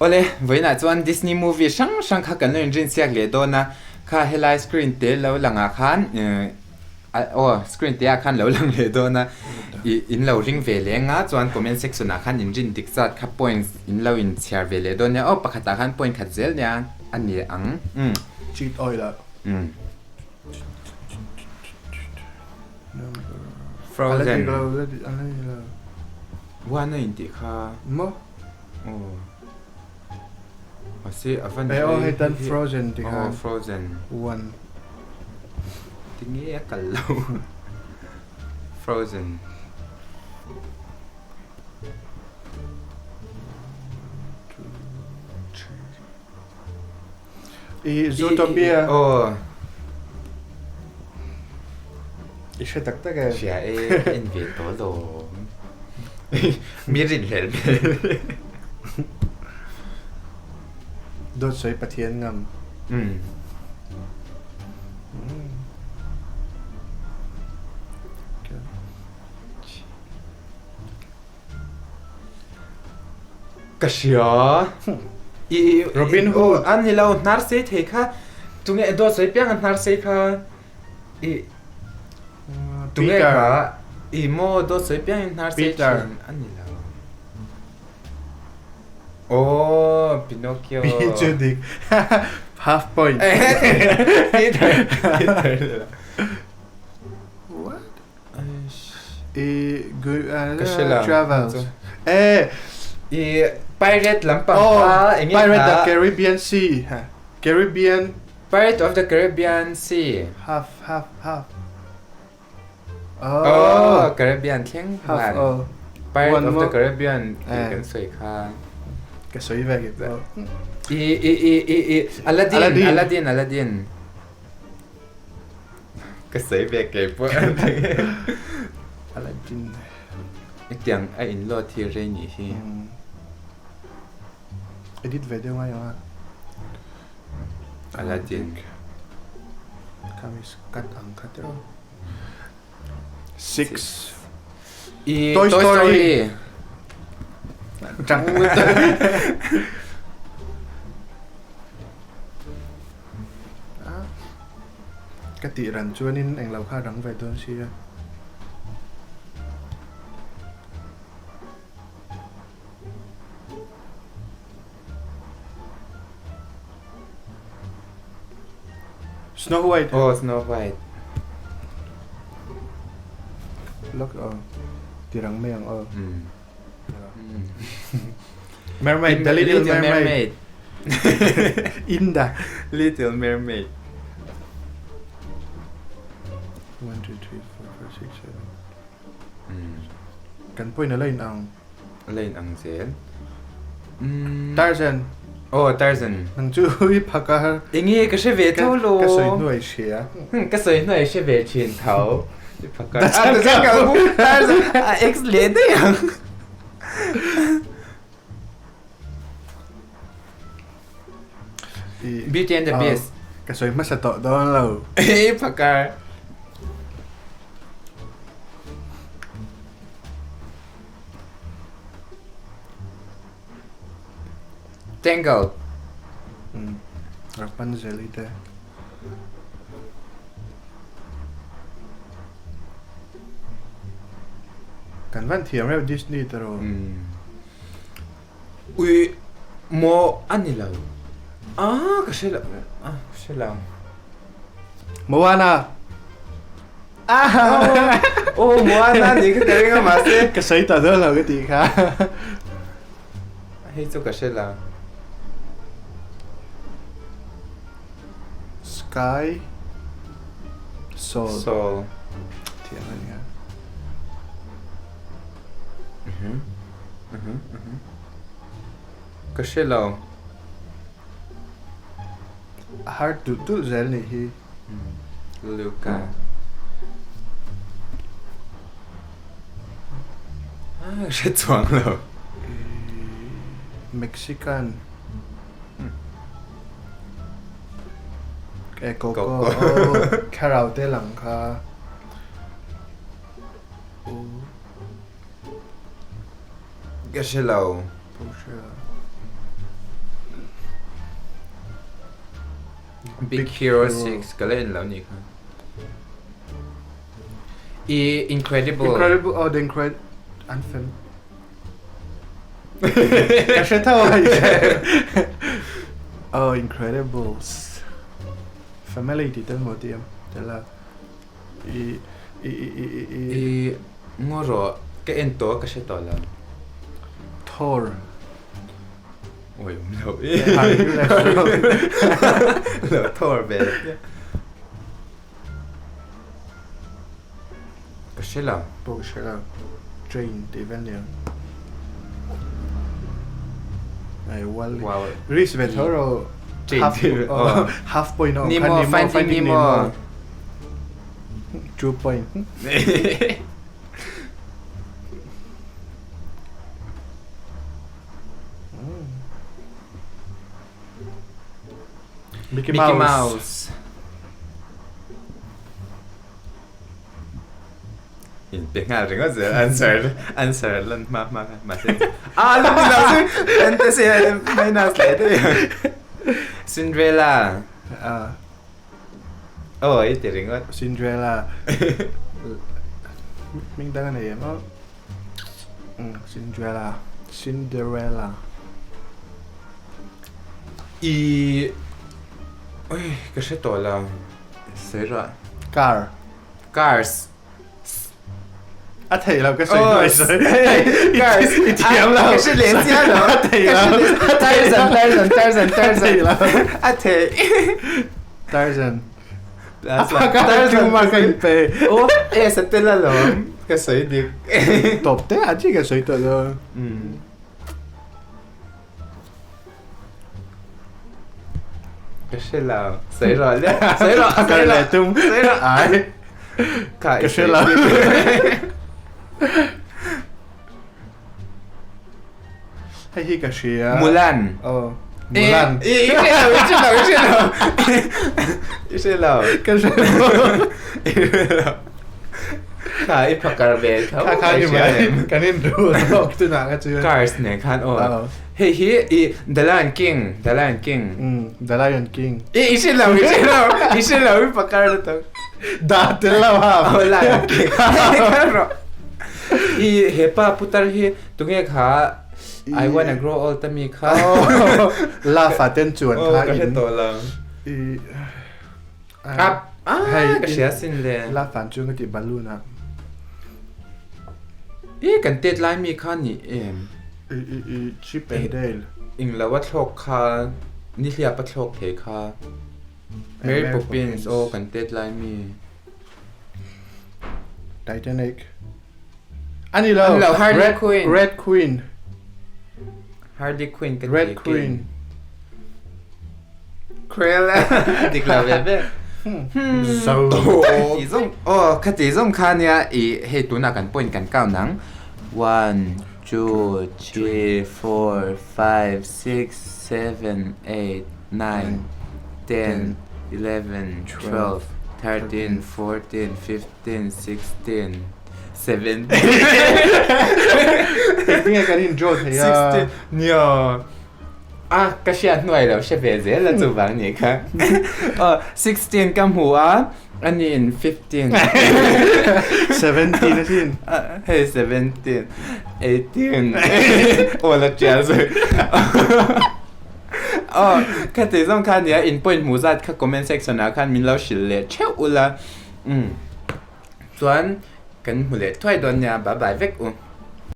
ole voina chuan Disney movie sang kha kan lein rin siak le do na kha helai screen te lo langa khan screen te a khan lo lang le do na in lo ring ve le nga chuan comment section a khan in rin dik chat kha points in lo in share ve le do ne pakhata khan point khat zel nya ani ang cheat oil frozen one in the car mo I see a fan hey done frozen the car frozen one tingi kallo frozen Zootopia Ishe tak tak hai Shia in ve to lo Mirin hel Đốt sấy pathian ngầm Kashia Robin Hood An ni lau nar se the kha tunge do soi pyang nar se kha tunge kha mo do soi pyang nar se an ni lau Oh Pinocchio Judik half point What? Travels Pirate lampa Pirate of the Caribbean Sea Caribbean Pirate of the Caribbean Sea half Oh Caribbean thiang half Pirate of the Caribbean kan soi kha cái soi về cái Aladdin cái soi về cái po Aladdin tiếng ai in lo thi re ni hi edit về đâu mai à Aladdin kami cut ang cut rồi 6 Toy Story trắng cái tỷ rắn chua nên anh làm khá đắng về tuần xưa Snow White Snow White look tỷ rắn mèo Mermaid, the Little Mermaid. Inda. Little Mermaid. 1, 2, 3, 4, 5, 6, 7. Kan point na line ang. Line ang sen. Tarzan. Tarzan. Nang chui pakar. Ingi ka she ve tho lo. Ka soi nuai shia. Ka soi nuai she ve chin thau. Pakar. Tarzan. Ex le de yang. Beauty and the Beast. Cái soi mất to đó lâu. Pakar. Tangled. Rapunzel ite. Kan van thiam ra Disney taro. Ui mo ani lau. Kasi lang. Moana. Moana di ka talaga masi. Kasi ta đó là cái gì khác. Hay so kasi lang. Sky. Soul. Thiam ra nha. Kasi lang. Hard to zel ni hi. Luka. Kasi chuang lo. Mexican. Coco. Carol te lang ka. Kasi lang. Big Hero 6ก็เล่นแล้วนี่ครับIncredible oh the incredible unfam ก็ใช่เท่าไหร่oh Incredibles family ที่ตั้งหมดเดียมแต่ละงอรอก็เอ็นตัวก็ใช่ต่อแล้ว Thor โอ้ยไม่รู้ เหลือ Thor เบสก็ใช่แล้ว Bogใช่แล้ว Jane ที่เป็นเนี่ยไอ้วัล ว้าว Reese Vetoro half point of Nemo Finding Nemo 2 point Mickey Mouse เป็นงานหรือก็จะ answer เล่นมาเสร็จเล่นเราสิเป็นแต่เสียไม่น่าเสียด้วย Cinderella โอ้ยเดี๋ยวก็ Cinderella มิ่งได้กันไหนมั้งCinderella เอ้ยก็ใช่ตัวเราเสียละ Cars เถเราก็ใส่ด้วยใส่ Cars 一天了是连接的เถเรา Tarzan เถ Tarzan Tarzan มากันไปโอ้สเตลล่าหรอก็สวยดีตบแต่อาจจะก็สวยตัวเลยก็ใช่เราสวยหรอเนี่ยสวยหรอตุ้มสวยหรอก็ใช่เราให้ที่กระเชียมูลันมูลันอีใช่เราก็ใช่เราขายผักกาดเบสเขาขายอยู่ไหมกันนี่ดูโลกตัวหนักก็เจอ Cars เนี่ยคันโอ้เฮ้ยThe Lion King The Lion King The Lion King ใช่เราผักกาดตัวดาเตล่าฮะLion King เฮป้าพุทธร์ตรงนี้ค่ะ I wanna grow old แต่มีค่ะลาฟาเต้นจวนค่ะก็ใช่ตัวเราก็เสียสินเลยลาฟานจวนก็ติดบอลลูนนะกันเต็ดไลน์มีค่านี่ชิปเป็นเดลอิงแล้วว่าโชคค่านี่เรียกว่าโชคเทค่า Mary Poppins กันเต็ดไลน์มี Titanic อันนี้เรา Red Queen Harley Quinn กัน Red Queen Cruella ดิกลาเว็บso อีส้มคติส้มค่าเนี่ยเหตุนักกันป่วยกันเก้าหนัง 1 2 3 4 5 6 7 8 9 10 11 12 13 14 15 16 17เป็นไงกันอินโจทย์16เนี่ยก็เชียร์หน่วยแล้วใช่ไหมเจ๊แล้วจูบังนี่ค่ะ16กับหัวอันนี้15 17นะที่เฮ้ย17 18โอ้แล้วเจ้าสิแค่ที่สำคัญเนี่ยอินพุตหมู่จัดค่ะคอมเมนต์เซ็กชันนะคันมีเราชิลเลยเช่าอุละส่วนกันหมู่เลยถ้วยโดนเนี่ยบ๊ายบายเวก